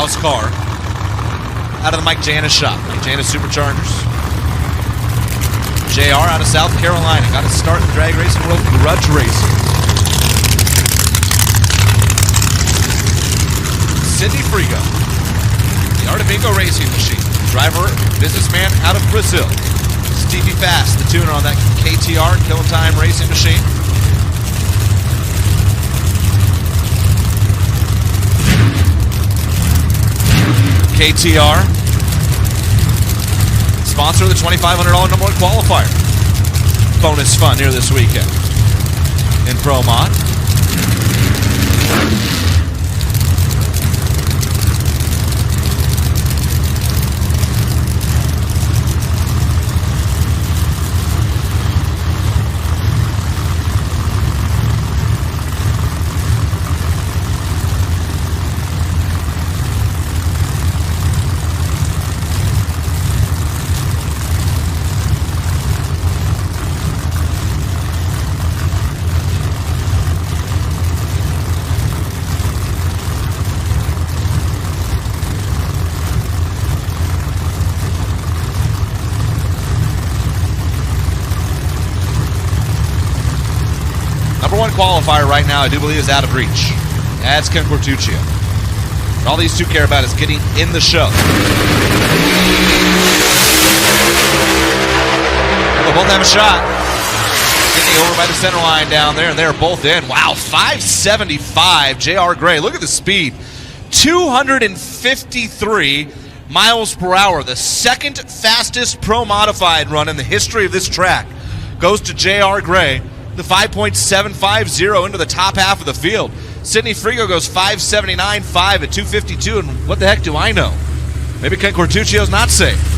in-house car out of the Mike Janis shop. Mike Janis Superchargers. JR out of South Carolina. Got to start in the drag racing world, grudge racing. Sidney Frigo, the Art of Bingo racing machine. Driver, businessman out of Brazil. Stevie Fast, the tuner on that KTR, Kill Time racing machine. KTR, sponsor of the $2,500 number one qualifier. Bonus fun here this weekend in Pro Mod. Number one qualifier right now, I do believe, is out of reach. That's Ken Cortuccio. And all these two care about is getting in the show. They'll both have a shot. Getting over by the center line down there, and they're both in. Wow, 575, J.R. Gray. Look at the speed. 253 miles per hour. The second fastest Pro Modified run in the history of this track goes to J.R. Gray. The 5.750 into the top half of the field. Sidnei Frigo goes 5.79.5 at 252, and what the heck do I know? Maybe Ken Cortuccio's not safe.